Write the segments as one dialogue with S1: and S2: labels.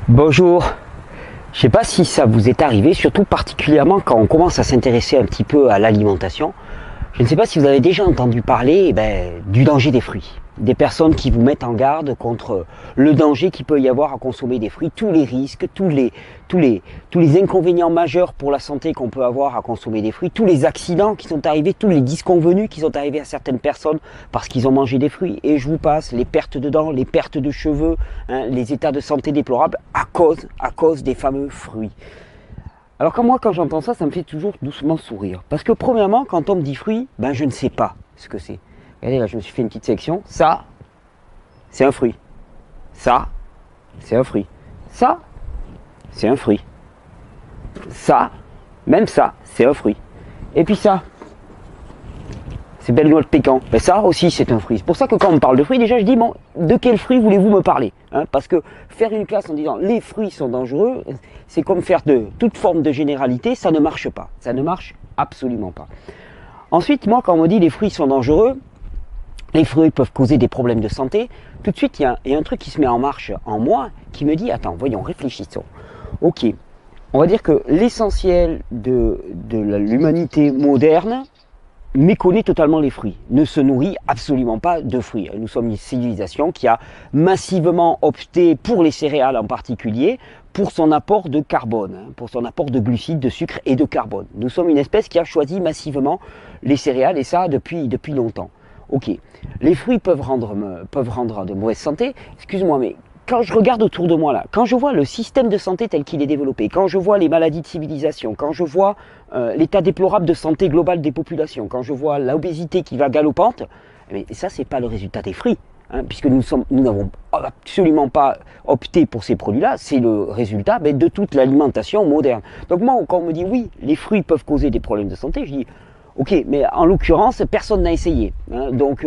S1: Bonjour, je ne sais pas si ça vous est arrivé, surtout particulièrement quand on commence à s'intéresser un petit peu à l'alimentation. Je ne sais pas si vous avez déjà entendu parler du danger des fruits. Des personnes qui vous mettent en garde contre le danger qu'il peut y avoir à consommer des fruits, tous les risques, tous les inconvénients majeurs pour la santé qu'on peut avoir à consommer des fruits, tous les accidents qui sont arrivés, tous les disconvenus qui sont arrivés à certaines personnes parce qu'ils ont mangé des fruits. Et je vous passe les pertes de dents, les pertes de cheveux, les états de santé déplorables à cause des fameux fruits. Alors quand j'entends ça, ça me fait toujours doucement sourire. Parce que premièrement, quand on me dit fruits, je ne sais pas ce que c'est. Regardez là, je me suis fait une petite sélection. Ça, c'est un fruit. Ça, c'est un fruit. Ça, c'est un fruit. Ça, même ça, c'est un fruit. Et puis ça, c'est belle noix de pécan. Mais ça aussi, c'est un fruit. C'est pour ça que quand on me parle de fruits, déjà je dis, bon, de quel fruit voulez-vous me parler, parce que faire une classe en disant les fruits sont dangereux, c'est comme faire de toute forme de généralité, ça ne marche pas. Ça ne marche absolument pas. Ensuite, moi, quand on me dit les fruits sont dangereux, les fruits peuvent causer des problèmes de santé, tout de suite, il y a un truc qui se met en marche en moi, qui me dit, attends, voyons, réfléchissons. Ok, on va dire que l'essentiel de l'humanité moderne méconnaît totalement les fruits, ne se nourrit absolument pas de fruits. Nous sommes une civilisation qui a massivement opté pour les céréales en particulier, pour son apport de carbone, pour son apport de glucides, de sucre et de carbone. Nous sommes une espèce qui a choisi massivement les céréales et ça depuis longtemps. Ok, les fruits peuvent rendre de mauvaise santé, excuse-moi, mais quand je regarde autour de moi là, quand je vois le système de santé tel qu'il est développé, quand je vois les maladies de civilisation, quand je vois l'état déplorable de santé globale des populations, quand je vois l'obésité qui va galopante, mais ça c'est pas le résultat des fruits, puisque nous n'avons absolument pas opté pour ces produits-là, c'est le résultat de toute l'alimentation moderne. Donc moi, quand on me dit oui, les fruits peuvent causer des problèmes de santé, je dis ok, mais en l'occurrence, personne n'a essayé. Donc,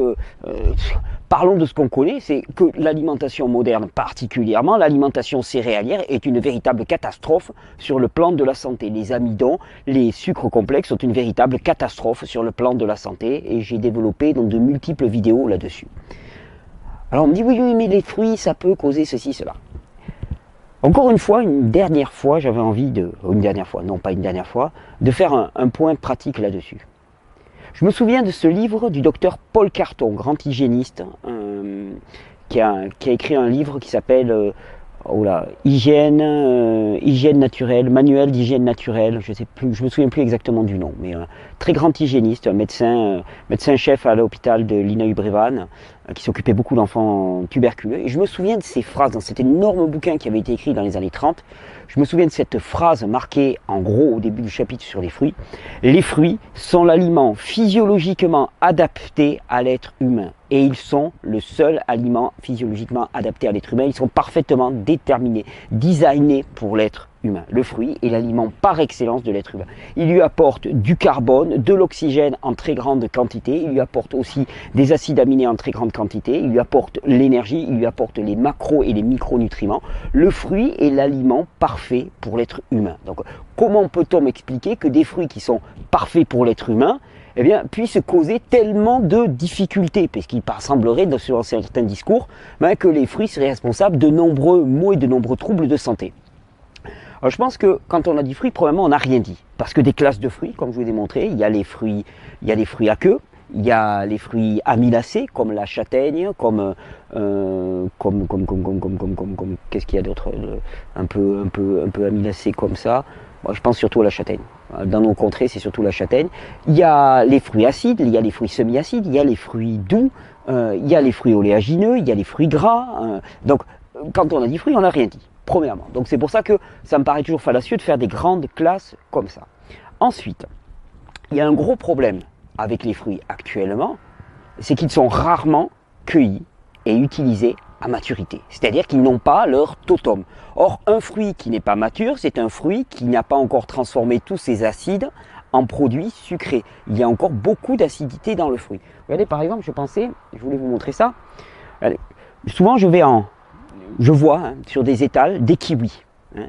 S1: parlons de ce qu'on connaît, c'est que l'alimentation moderne, particulièrement l'alimentation céréalière, est une véritable catastrophe sur le plan de la santé. Les amidons, les sucres complexes sont une véritable catastrophe sur le plan de la santé et j'ai développé donc de multiples vidéos là-dessus. Alors on me dit oui, mais les fruits, ça peut causer ceci, cela. Encore une dernière fois, j'avais envie de faire un point pratique là-dessus. Je me souviens de ce livre du docteur Paul Carton, grand hygiéniste, qui a écrit un livre qui s'appelle hygiène naturelle, manuel d'hygiène naturelle, je me souviens plus exactement du nom, mais un très grand hygiéniste, un médecin-chef à l'hôpital de Linnaeus-Brévannes, qui s'occupait beaucoup d'enfants tuberculeux. Et je me souviens de ces phrases dans cet énorme bouquin qui avait été écrit dans les années 30. Je me souviens de cette phrase marquée en gros au début du chapitre sur les fruits. Les fruits sont l'aliment physiologiquement adapté à l'être humain. Et ils sont le seul aliment physiologiquement adapté à l'être humain. Ils sont parfaitement déterminés, designés pour l'être humain. Le fruit est l'aliment par excellence de l'être humain. Il lui apporte du carbone, de l'oxygène en très grande quantité. Il lui apporte aussi des acides aminés en très grande quantité. Il lui apporte l'énergie, il lui apporte les macros et les micronutriments. Le fruit est l'aliment parfait pour l'être humain. Donc, comment peut-on m'expliquer que des fruits qui sont parfaits pour l'être humain puissent causer tellement de difficultés, parce qu'il semblerait, sur certains discours, que les fruits seraient responsables de nombreux maux et de nombreux troubles de santé. Alors je pense que quand on a dit fruits, probablement on n'a rien dit. Parce que des classes de fruits, comme je vous ai montré, il y a les fruits à queue, il y a les fruits amylacés, comme la châtaigne, comme qu'est-ce qu'il y a d'autre, un peu amylacé comme ça. Moi, je pense surtout à la châtaigne. Dans nos contrées, c'est surtout la châtaigne. Il y a les fruits acides, il y a les fruits semi-acides, il y a les fruits doux, il y a les fruits oléagineux, il y a les fruits gras. Donc, quand on a dit fruits, on n'a rien dit, premièrement. Donc, c'est pour ça que ça me paraît toujours fallacieux de faire des grandes classes comme ça. Ensuite, il y a un gros problème avec les fruits actuellement, c'est qu'ils sont rarement cueillis et utilisés à maturité, c'est-à-dire qu'ils n'ont pas leur totum. Or, un fruit qui n'est pas mature, c'est un fruit qui n'a pas encore transformé tous ses acides en produits sucrés. Il y a encore beaucoup d'acidité dans le fruit. Regardez, par exemple, je voulais vous montrer ça. Regardez, souvent, je vois sur des étals des kiwis.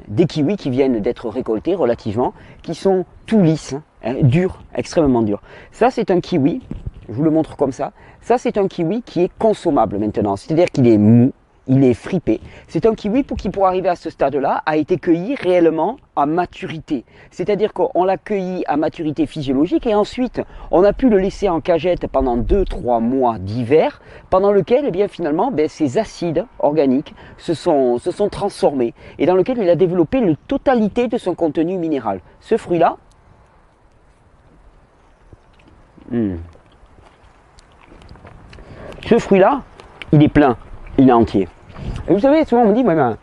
S1: Des kiwis qui viennent d'être récoltés relativement, qui sont tout lisses, durs, extrêmement durs. Ça, c'est un kiwi, je vous le montre comme ça. Ça, c'est un kiwi qui est consommable maintenant, c'est-à-dire qu'il est mou, il est fripé. C'est un kiwi pour arriver à ce stade-là, a été cueilli réellement à maturité. C'est-à-dire qu'on l'a cueilli à maturité physiologique et ensuite on a pu le laisser en cagette pendant 2-3 mois d'hiver, pendant lequel, eh bien, finalement, ces acides organiques se sont transformés et dans lequel il a développé la totalité de son contenu minéral. Ce fruit-là, il est plein, il est entier. Et vous savez, souvent on me dit, ouais, ben,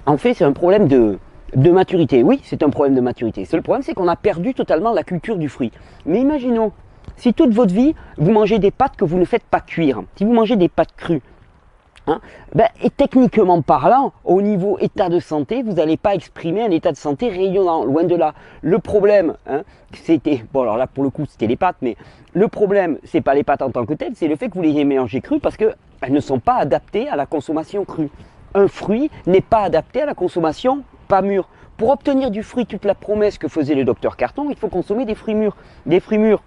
S1: en fait c'est un problème de maturité. Oui, c'est un problème de maturité. Le problème, c'est qu'on a perdu totalement la culture du fruit. Mais imaginons, si toute votre vie, vous mangez des pâtes que vous ne faites pas cuire, si vous mangez des pâtes crues, hein, et techniquement parlant, au niveau état de santé, vous n'allez pas exprimer un état de santé rayonnant, loin de là. Le problème, hein, c'était, bon alors là pour le coup c'était les pâtes, mais le problème c'est pas les pâtes en tant que telles, c'est le fait que vous les mélangez crues parce qu'elles ne sont pas adaptées à la consommation crue. Un fruit n'est pas adapté à la consommation pas mûr. Pour obtenir du fruit, toute la promesse que faisait le docteur Carton, il faut consommer des fruits mûrs. Des fruits mûrs,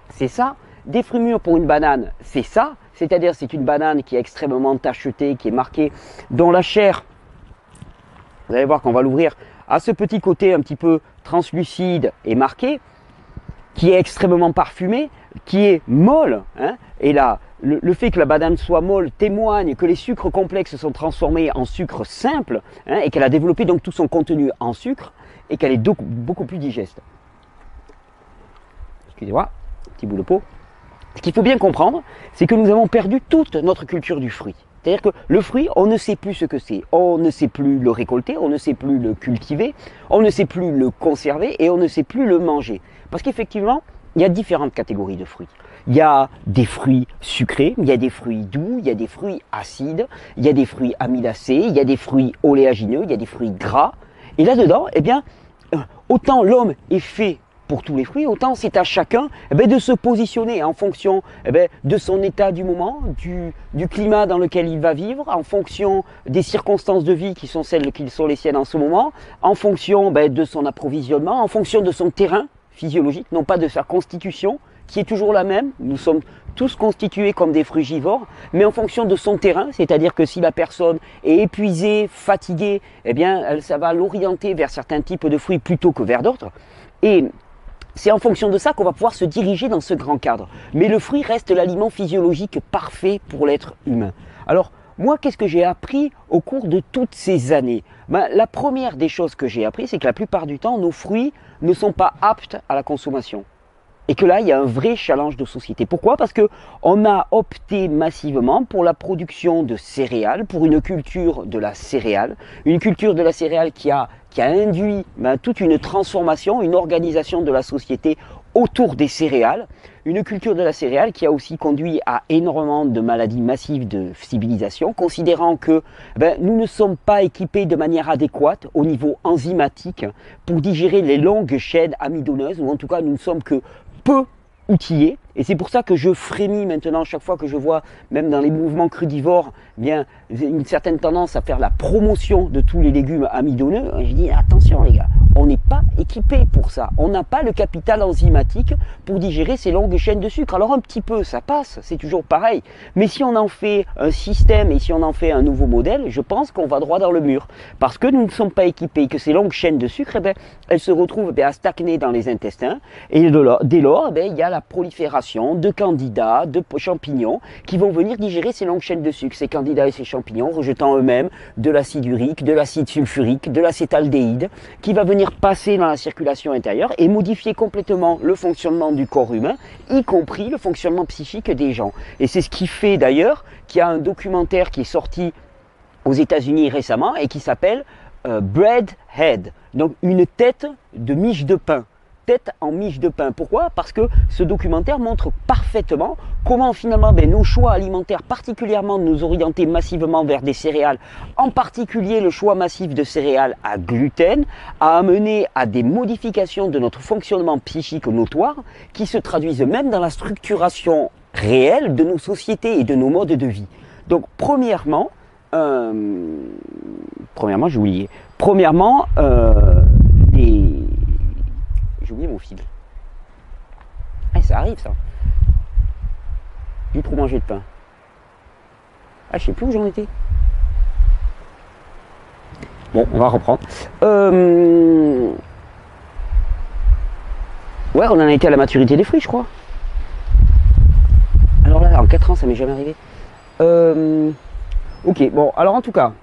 S1: c'est ça. Des fruits mûrs pour une banane, c'est ça. C'est-à-dire c'est une banane qui est extrêmement tachetée, qui est marquée, dont la chair, vous allez voir qu'on va l'ouvrir, a ce petit côté un petit peu translucide et marqué, qui est extrêmement parfumé, qui est molle. Hein, et là, le fait que la banane soit molle témoigne que les sucres complexes se sont transformés en sucre simple, hein, et qu'elle a développé donc tout son contenu en sucre et qu'elle est beaucoup plus digeste. Excusez-moi, petit bout de peau. Ce qu'il faut bien comprendre, c'est que nous avons perdu toute notre culture du fruit. C'est-à-dire que le fruit, on ne sait plus ce que c'est. On ne sait plus le récolter, on ne sait plus le cultiver, on ne sait plus le conserver et on ne sait plus le manger. Parce qu'effectivement, il y a différentes catégories de fruits. Il y a des fruits sucrés, il y a des fruits doux, il y a des fruits acides, il y a des fruits amylacés, il y a des fruits oléagineux, il y a des fruits gras. Et là-dedans, eh bien, autant l'homme est fait pour tous les fruits, autant c'est à chacun de se positionner en fonction de son état du moment, du climat dans lequel il va vivre, en fonction des circonstances de vie qui sont celles qui sont les siennes en ce moment, en fonction de son approvisionnement, en fonction de son terrain physiologique, non pas de sa constitution, qui est toujours la même. Nous sommes tous constitués comme des frugivores, mais en fonction de son terrain, c'est-à-dire que si la personne est épuisée, fatiguée, eh bien, ça va l'orienter vers certains types de fruits plutôt que vers d'autres. Et c'est en fonction de ça qu'on va pouvoir se diriger dans ce grand cadre. Mais le fruit reste l'aliment physiologique parfait pour l'être humain. Alors, moi, qu'est-ce que j'ai appris au cours de toutes ces années? La première des choses que j'ai appris, c'est que la plupart du temps, nos fruits ne sont pas aptes à la consommation. Et que là, il y a un vrai challenge de société. Pourquoi? Parce qu'on a opté massivement pour la production de céréales, pour une culture de la céréale. Une culture de la céréale qui a induit toute une transformation, une organisation de la société autour des céréales. Une culture de la céréale qui a aussi conduit à énormément de maladies massives de civilisation, considérant que nous ne sommes pas équipés de manière adéquate au niveau enzymatique pour digérer les longues chaînes amidoneuses, ou en tout cas nous ne sommes que peu outillés. Et c'est pour ça que je frémis maintenant chaque fois que je vois, même dans les mouvements crudivores, bien une certaine tendance à faire la promotion de tous les légumes amidoneux. Je dis attention les gars, on n'est pas équipé pour ça. On n'a pas le capital enzymatique pour digérer ces longues chaînes de sucre. Alors un petit peu, ça passe, c'est toujours pareil. Mais si on en fait un système et si on en fait un nouveau modèle, je pense qu'on va droit dans le mur. Parce que nous ne sommes pas équipés, que ces longues chaînes de sucre, elles se retrouvent à stagner dans les intestins. Et dès lors, il y a la prolifération de candidats, de champignons qui vont venir digérer ces longues chaînes de sucre. Ces candidats et ces champignons rejetant eux-mêmes de l'acide urique, de l'acide sulfurique, de l'acétaldéhyde qui va venir passer dans la circulation intérieure et modifier complètement le fonctionnement du corps humain, y compris le fonctionnement psychique des gens. Et c'est ce qui fait d'ailleurs qu'il y a un documentaire qui est sorti aux États-Unis récemment et qui s'appelle Bread Head, donc une tête de miche de pain. Tête en miche de pain. Pourquoi? Parce que ce documentaire montre parfaitement comment finalement nos choix alimentaires, particulièrement de nous orienter massivement vers des céréales, en particulier le choix massif de céréales à gluten, a amené à des modifications de notre fonctionnement psychique notoire qui se traduisent même dans la structuration réelle de nos sociétés et de nos modes de vie. Donc premièrement, j'ai oublié. Premièrement, j'ai oublié mon fil. Ah, ça arrive ça. J'ai trop mangé de pain. Ah, je sais plus où j'en étais. Bon, on va reprendre. Ouais, on en a été à la maturité des fruits, je crois. Alors là, en 4 ans, ça m'est jamais arrivé. Ok, bon, alors en tout cas,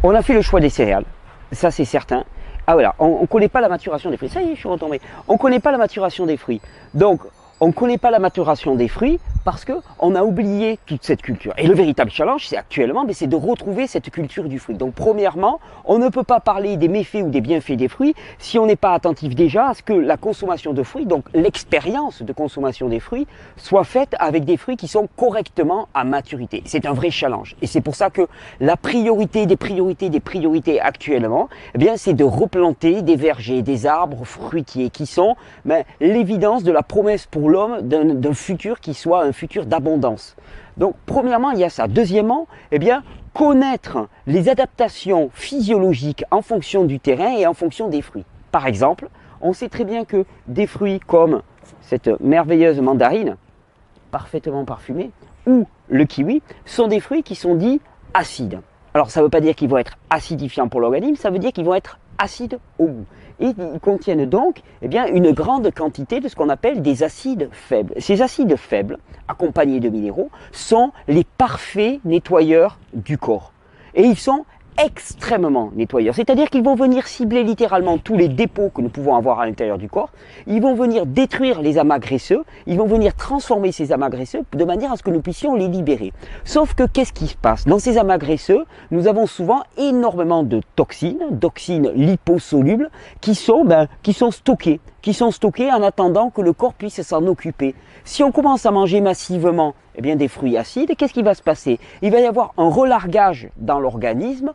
S1: on a fait le choix des céréales. Ça, c'est certain. Ah voilà, on ne connaît pas la maturation des fruits. Ça y est, je suis retombé. On ne connaît pas la maturation des fruits. Donc, on ne connaît pas la maturation des fruits parce qu'on a oublié toute cette culture. Et le véritable challenge, c'est actuellement, c'est de retrouver cette culture du fruit. Donc, premièrement, on ne peut pas parler des méfaits ou des bienfaits des fruits si on n'est pas attentif déjà à ce que la consommation de fruits, donc l'expérience de consommation des fruits, soit faite avec des fruits qui sont correctement à maturité. C'est un vrai challenge. Et c'est pour ça que la priorité des priorités actuellement, eh bien, c'est de replanter des vergers, des arbres fruitiers qui sont l'évidence de la promesse pour l'homme d'un futur qui soit un futur d'abondance. Donc, premièrement, il y a ça. Deuxièmement, eh bien, connaître les adaptations physiologiques en fonction du terrain et en fonction des fruits. Par exemple, on sait très bien que des fruits comme cette merveilleuse mandarine, parfaitement parfumée, ou le kiwi, sont des fruits qui sont dits acides. Alors, ça ne veut pas dire qu'ils vont être acidifiants pour l'organisme, ça veut dire qu'ils vont être acides au goût. Et ils contiennent donc une grande quantité de ce qu'on appelle des acides faibles. Ces acides faibles, accompagnés de minéraux, sont les parfaits nettoyeurs du corps. Et ils sont extrêmement nettoyeurs. C'est-à-dire qu'ils vont venir cibler littéralement tous les dépôts que nous pouvons avoir à l'intérieur du corps. Ils vont venir détruire les amas graisseux. Ils vont venir transformer ces amas graisseux de manière à ce que nous puissions les libérer. Sauf que qu'est-ce qui se passe? Dans ces amas graisseux, nous avons souvent énormément de toxines liposolubles qui sont stockées en attendant que le corps puisse s'en occuper. Si on commence à manger massivement des fruits acides, qu'est-ce qui va se passer? Il va y avoir un relargage dans l'organisme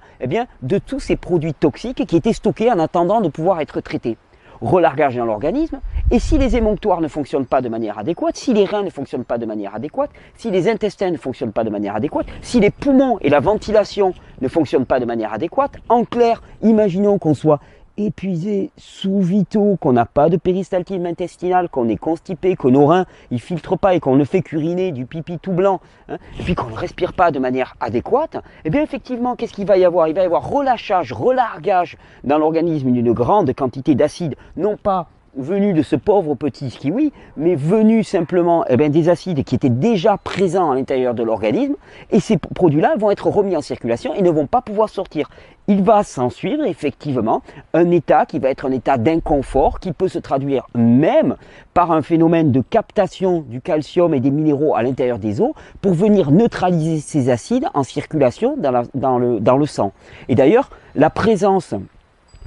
S1: de tous ces produits toxiques qui étaient stockés en attendant de pouvoir être traités. Relargage dans l'organisme, et si les émonctoires ne fonctionnent pas de manière adéquate, si les reins ne fonctionnent pas de manière adéquate, si les intestins ne fonctionnent pas de manière adéquate, si les poumons et la ventilation ne fonctionnent pas de manière adéquate, en clair, imaginons qu'on soit épuisé, sous vitaux, qu'on n'a pas de péristaltisme intestinal, qu'on est constipé, que nos reins ils filtrent pas et qu'on ne fait qu'uriner du pipi tout blanc, et puis qu'on ne respire pas de manière adéquate, effectivement, qu'est-ce qu'il va y avoir? Il va y avoir relâchage, relargage dans l'organisme d'une grande quantité d'acides, non pas venus de ce pauvre petit kiwi, mais venus simplement des acides qui étaient déjà présents à l'intérieur de l'organisme, et ces produits-là vont être remis en circulation et ne vont pas pouvoir sortir. Il va s'en suivre effectivement un état qui va être un état d'inconfort qui peut se traduire même par un phénomène de captation du calcium et des minéraux à l'intérieur des os pour venir neutraliser ces acides en circulation dans le sang. Et d'ailleurs, la présence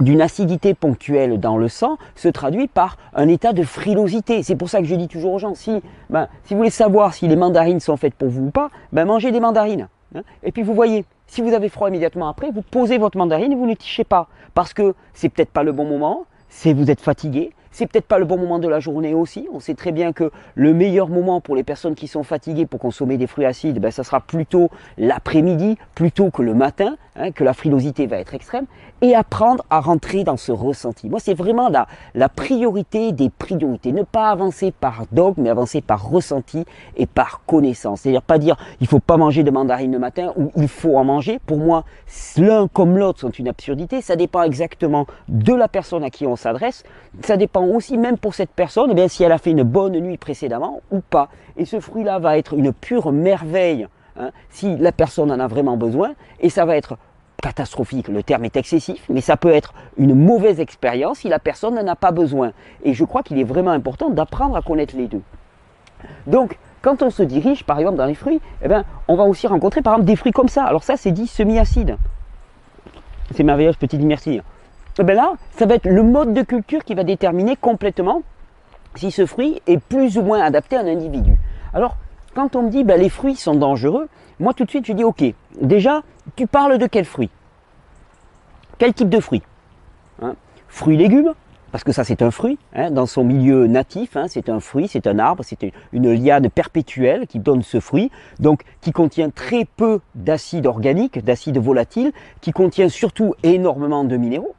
S1: d'une acidité ponctuelle dans le sang se traduit par un état de frilosité. C'est pour ça que je dis toujours aux gens, si vous voulez savoir si les mandarines sont faites pour vous ou pas, mangez des mandarines. Et puis vous voyez, si vous avez froid immédiatement après, vous posez votre mandarine et vous ne tichez pas. Parce que c'est peut-être pas le bon moment, vous êtes fatigué, c'est peut-être pas le bon moment de la journée aussi. On sait très bien que le meilleur moment pour les personnes qui sont fatiguées pour consommer des fruits acides, ça sera plutôt l'après-midi, plutôt que le matin, que la frilosité va être extrême, et apprendre à rentrer dans ce ressenti. Moi, c'est vraiment la priorité des priorités. Ne pas avancer par dogme, mais avancer par ressenti et par connaissance. C'est-à-dire pas dire il faut pas manger de mandarine le matin ou il faut en manger. Pour moi, l'un comme l'autre sont une absurdité. Ça dépend exactement de la personne à qui on s'adresse. Ça dépend aussi, même pour cette personne, si elle a fait une bonne nuit précédemment ou pas. Et ce fruit-là va être une pure merveille si la personne en a vraiment besoin, et ça va être catastrophique, le terme est excessif, mais ça peut être une mauvaise expérience si la personne n'en a pas besoin. Et je crois qu'il est vraiment important d'apprendre à connaître les deux. Donc, quand on se dirige, par exemple, dans les fruits, on va aussi rencontrer, par exemple, des fruits comme ça. Alors ça, c'est dit semi-acide. C'est merveilleux, je peux te dire merci. Là, ça va être le mode de culture qui va déterminer complètement si ce fruit est plus ou moins adapté à un individu. Alors, quand on me dit les fruits sont dangereux, moi tout de suite je dis ok, déjà tu parles de quel fruit? Quel type de fruit? Fruits légumes, parce que ça c'est un fruit, dans son milieu natif, c'est un fruit, c'est un arbre, c'est une liane perpétuelle qui donne ce fruit, donc qui contient très peu d'acide organique, d'acide volatile, qui contient surtout énormément de minéraux.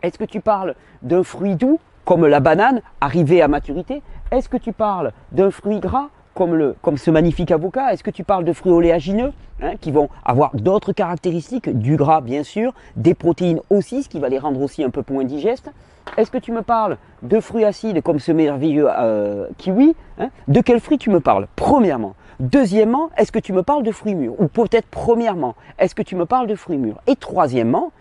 S1: Est-ce que tu parles d'un fruit doux, comme la banane, arrivé à maturité? Est-ce que tu parles d'un fruit gras, comme ce magnifique avocat? Est-ce que tu parles de fruits oléagineux qui vont avoir d'autres caractéristiques, du gras bien sûr, des protéines aussi, ce qui va les rendre aussi un peu moins digestes? Est-ce que tu me parles de fruits acides comme ce merveilleux kiwi? De quels fruits tu me parles? Premièrement. Deuxièmement, est-ce que tu me parles de fruits mûrs? Ou peut-être premièrement, est-ce que tu me parles de fruits mûrs? Et troisièmement,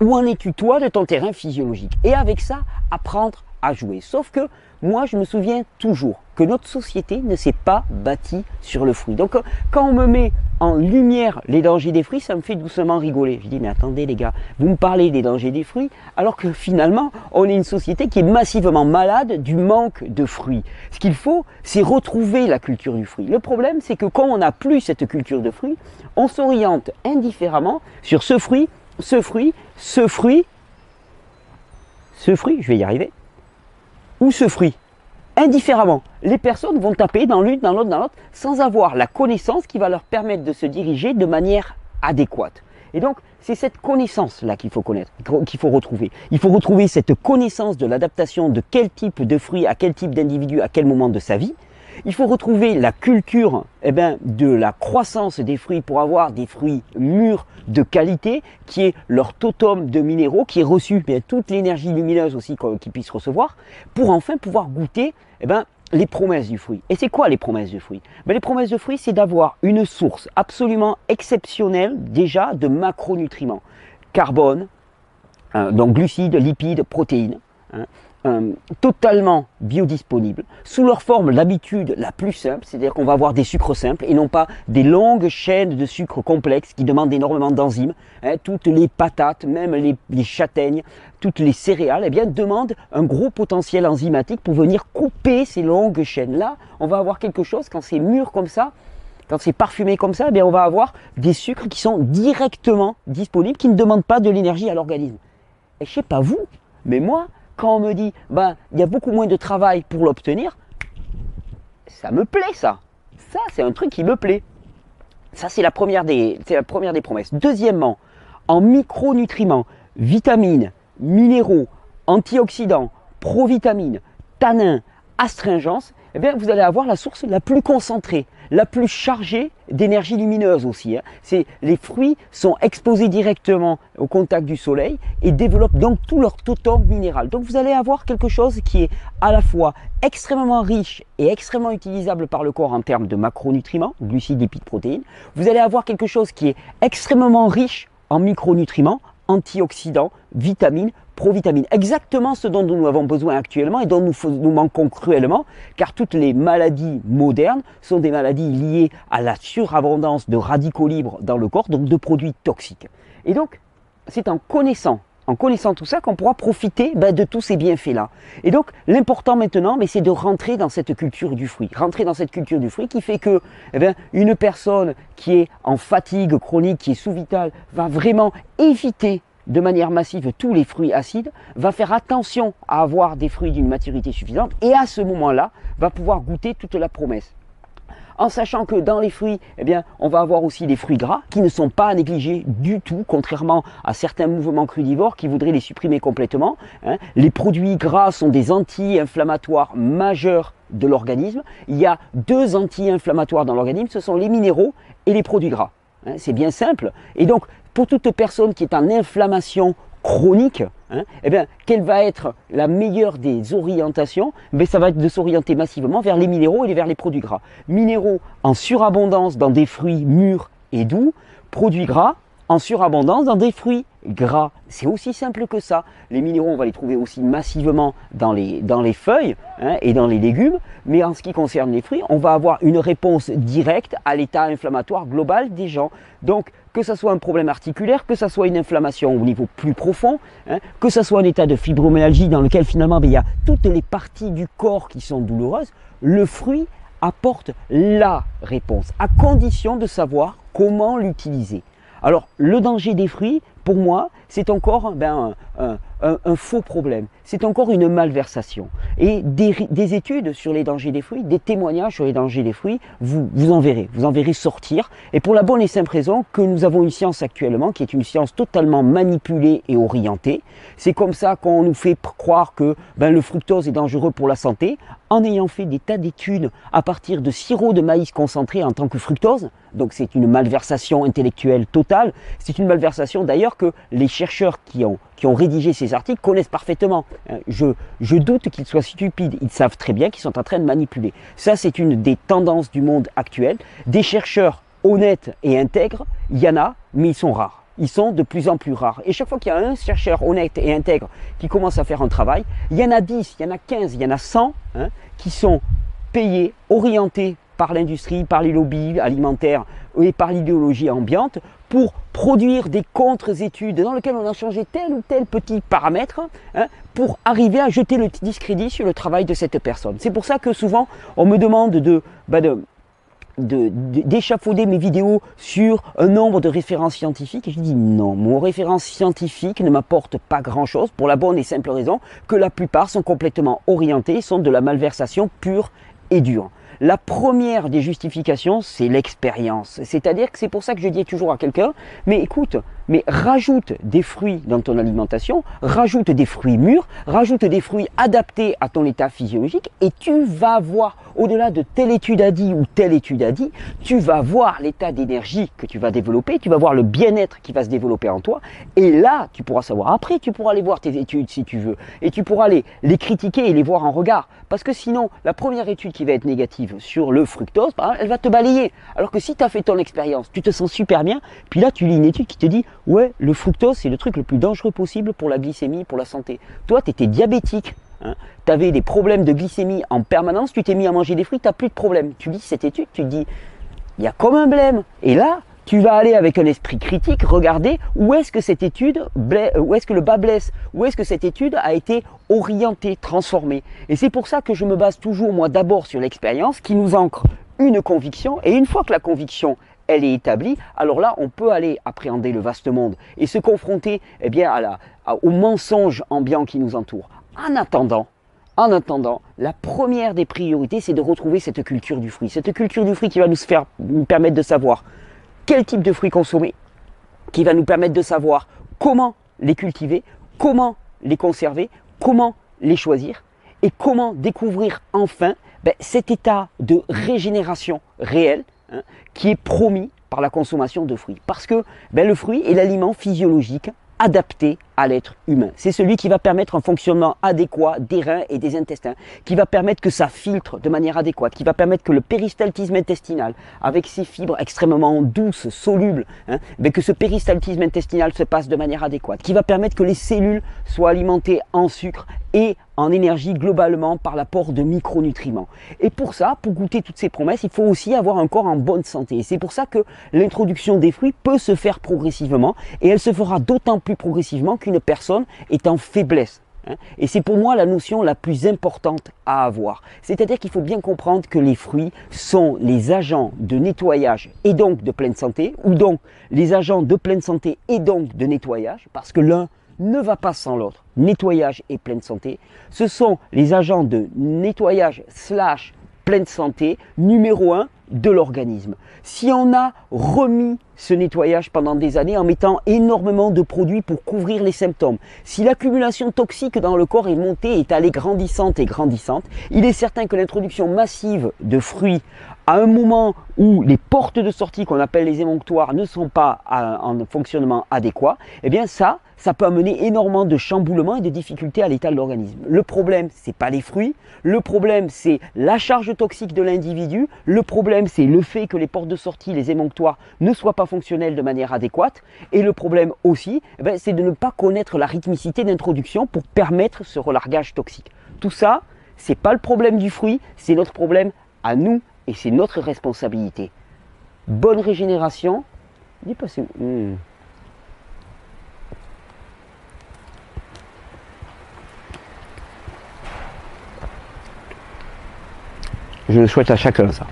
S1: où en es-tu toi de ton terrain physiologique? Et avec ça, apprendre à jouer. Sauf que moi, je me souviens toujours que notre société ne s'est pas bâtie sur le fruit. Donc, quand on me met en lumière les dangers des fruits, ça me fait doucement rigoler. Je dis, mais attendez les gars, vous me parlez des dangers des fruits, alors que finalement, on est une société qui est massivement malade du manque de fruits. Ce qu'il faut, c'est retrouver la culture du fruit. Le problème, c'est que quand on n'a plus cette culture de fruits, on s'oriente indifféremment sur ce fruit, ce fruit, ce fruit, ce fruit, je vais y arriver, ou ce fruit. Indifféremment, les personnes vont taper dans l'une, dans l'autre, sans avoir la connaissance qui va leur permettre de se diriger de manière adéquate. Et donc, c'est cette connaissance-là qu'il faut connaître, qu'il faut retrouver. Il faut retrouver cette connaissance de l'adaptation de quel type de fruit, à quel type d'individu, à quel moment de sa vie. Il faut retrouver la culture de la croissance des fruits pour avoir des fruits mûrs de qualité, qui est leur totem de minéraux, qui est reçu toute l'énergie lumineuse aussi qu'ils puissent recevoir, pour enfin pouvoir goûter les promesses du fruit. Et c'est quoi les promesses du fruit? Les promesses de fruits, c'est d'avoir une source absolument exceptionnelle déjà de macronutriments. Carbone, donc glucides, lipides, protéines. Totalement biodisponibles, sous leur forme d'habitude la plus simple, c'est-à-dire qu'on va avoir des sucres simples et non pas des longues chaînes de sucres complexes qui demandent énormément d'enzymes. Toutes les patates, même les châtaignes, toutes les céréales, demandent un gros potentiel enzymatique pour venir couper ces longues chaînes. Là, on va avoir quelque chose, quand c'est mûr comme ça, quand c'est parfumé comme ça, on va avoir des sucres qui sont directement disponibles, qui ne demandent pas de l'énergie à l'organisme. Et je sais pas vous, mais moi, quand on me dit, il y a beaucoup moins de travail pour l'obtenir, ça me plaît ça. Ça, c'est un truc qui me plaît. Ça, c'est la première des promesses. Deuxièmement, en micronutriments, vitamines, minéraux, antioxydants, provitamines, tanins, astringence, vous allez avoir la source la plus concentrée, la plus chargée d'énergie lumineuse aussi. Les fruits sont exposés directement au contact du soleil et développent donc tout leur totem minéral. Donc vous allez avoir quelque chose qui est à la fois extrêmement riche et extrêmement utilisable par le corps en termes de macronutriments, glucides, lipides, protéines. Vous allez avoir quelque chose qui est extrêmement riche en micronutriments, antioxydants, vitamines, provitamines, exactement ce dont nous avons besoin actuellement et dont nous manquons cruellement, car toutes les maladies modernes sont des maladies liées à la surabondance de radicaux libres dans le corps, donc de produits toxiques. Et donc, c'est en connaissant tout ça qu'on pourra profiter de tous ces bienfaits-là. Et donc, l'important maintenant, c'est de rentrer dans cette culture du fruit. Rentrer dans cette culture du fruit qui fait que une personne qui est en fatigue chronique, qui est sous-vitale, va vraiment éviter de manière massive tous les fruits acides, va faire attention à avoir des fruits d'une maturité suffisante et à ce moment-là, va pouvoir goûter toute la promesse. En sachant que dans les fruits, on va avoir aussi des fruits gras qui ne sont pas à négliger du tout, contrairement à certains mouvements crudivores qui voudraient les supprimer complètement. Les produits gras sont des anti-inflammatoires majeurs de l'organisme. Il y a deux anti-inflammatoires dans l'organisme, ce sont les minéraux et les produits gras. C'est bien simple. Et donc, pour toute personne qui est en inflammation chronique, quelle va être la meilleure des orientations? Ça va être de s'orienter massivement vers les minéraux et vers les produits gras. Minéraux en surabondance dans des fruits mûrs et doux, produits gras en surabondance dans des fruits gras. C'est aussi simple que ça. Les minéraux, on va les trouver aussi massivement dans les feuilles et dans les légumes, mais en ce qui concerne les fruits, on va avoir une réponse directe à l'état inflammatoire global des gens. Donc, que ce soit un problème articulaire, que ce soit une inflammation au niveau plus profond, que ce soit un état de fibromyalgie dans lequel finalement il y a toutes les parties du corps qui sont douloureuses, le fruit apporte la réponse, à condition de savoir comment l'utiliser. Alors, le danger des fruits, pour moi, c'est encore un un faux problème, c'est encore une malversation. Et des études sur les dangers des fruits, des témoignages sur les dangers des fruits, vous en verrez sortir. Et pour la bonne et simple raison que nous avons une science actuellement qui est une science totalement manipulée et orientée. C'est comme ça qu'on nous fait croire que le fructose est dangereux pour la santé, en ayant fait des tas d'études à partir de sirop de maïs concentré en tant que fructose. Donc c'est une malversation intellectuelle totale. C'est une malversation d'ailleurs que les chercheurs qui ont rédigé ces articles connaissent parfaitement. Je doute qu'ils soient stupides. Ils savent très bien qu'ils sont en train de manipuler. Ça, c'est une des tendances du monde actuel. Des chercheurs honnêtes et intègres, il y en a, mais ils sont rares. Ils sont de plus en plus rares. Et chaque fois qu'il y a un chercheur honnête et intègre qui commence à faire un travail, il y en a 10, il y en a 15, il y en a 100 qui sont payés, orientés par l'industrie, par les lobbies alimentaires et par l'idéologie ambiante pour produire des contre-études dans lesquelles on a changé tel ou tel petit paramètre pour arriver à jeter le discrédit sur le travail de cette personne. C'est pour ça que souvent on me demande d'échafauder mes vidéos sur un nombre de références scientifiques et je dis non, mon référence scientifique ne m'apporte pas grand chose pour la bonne et simple raison que la plupart sont complètement orientées, sont de la malversation pure et dure. La première des justifications, c'est l'expérience. C'est-à-dire que c'est pour ça que je dis toujours à quelqu'un, mais écoute, rajoute des fruits dans ton alimentation, rajoute des fruits mûrs, rajoute des fruits adaptés à ton état physiologique et tu vas voir, au-delà de telle étude a dit ou telle étude a dit, tu vas voir l'état d'énergie que tu vas développer, tu vas voir le bien-être qui va se développer en toi et là, tu pourras savoir. Après, tu pourras aller voir tes études si tu veux et tu pourras les critiquer et les voir en regard parce que sinon, la première étude qui va être négative sur le fructose, elle va te balayer. Alors que si tu as fait ton expérience, tu te sens super bien, puis là, tu lis une étude qui te dit ouais, le fructose, c'est le truc le plus dangereux possible pour la glycémie, pour la santé. Toi, tu étais diabétique, tu avais des problèmes de glycémie en permanence, tu t'es mis à manger des fruits, tu n'as plus de problème. Tu lis cette étude, tu te dis, il y a comme un blême. Et là, tu vas aller avec un esprit critique, regarder où est-ce que cette étude, où est-ce que le bas blesse, où est-ce que cette étude a été orientée, transformée. Et c'est pour ça que je me base toujours, moi, d'abord sur l'expérience qui nous ancre une conviction. Et une fois que la conviction elle est établie, alors là, on peut aller appréhender le vaste monde et se confronter au mensonge ambiant qui nous entoure. En attendant, la première des priorités, c'est de retrouver cette culture du fruit. Cette culture du fruit qui va nous permettre de savoir quel type de fruits consommer, qui va nous permettre de savoir comment les cultiver, comment les conserver, comment les choisir et comment découvrir enfin cet état de régénération réelle qui est promis par la consommation de fruits. Parce que le fruit est l'aliment physiologique adapté à l'être humain. C'est celui qui va permettre un fonctionnement adéquat des reins et des intestins, qui va permettre que ça filtre de manière adéquate, qui va permettre que le péristaltisme intestinal, avec ses fibres extrêmement douces, solubles, que ce péristaltisme intestinal se passe de manière adéquate, qui va permettre que les cellules soient alimentées en sucre et en énergie globalement par l'apport de micronutriments. Et pour ça, pour goûter toutes ces promesses, il faut aussi avoir un corps en bonne santé. Et c'est pour ça que l'introduction des fruits peut se faire progressivement et elle se fera d'autant plus progressivement qu'une personne est en faiblesse. Et c'est pour moi la notion la plus importante à avoir. C'est-à-dire qu'il faut bien comprendre que les fruits sont les agents de nettoyage et donc de pleine santé, ou donc les agents de pleine santé et donc de nettoyage, parce que l'un ne va pas sans l'autre. Nettoyage et pleine santé, ce sont les agents de nettoyage / pleine santé numéro 1 de l'organisme. Si on a remis ce nettoyage pendant des années en mettant énormément de produits pour couvrir les symptômes, si l'accumulation toxique dans le corps est montée, est allée grandissante et grandissante, il est certain que l'introduction massive de fruits à un moment où les portes de sortie qu'on appelle les émonctoires ne sont pas en fonctionnement adéquat, eh bien ça peut amener énormément de chamboulements et de difficultés à l'état de l'organisme. Le problème, c'est pas les fruits, le problème, c'est la charge toxique de l'individu, le problème, c'est le fait que les portes de sortie, les émonctoires, ne soient pas fonctionnelles de manière adéquate, et le problème aussi, c'est de ne pas connaître la rythmicité d'introduction pour permettre ce relargage toxique. Tout ça, c'est pas le problème du fruit, c'est notre problème à nous, et c'est notre responsabilité. Bonne régénération. Je le souhaite à chacun ça.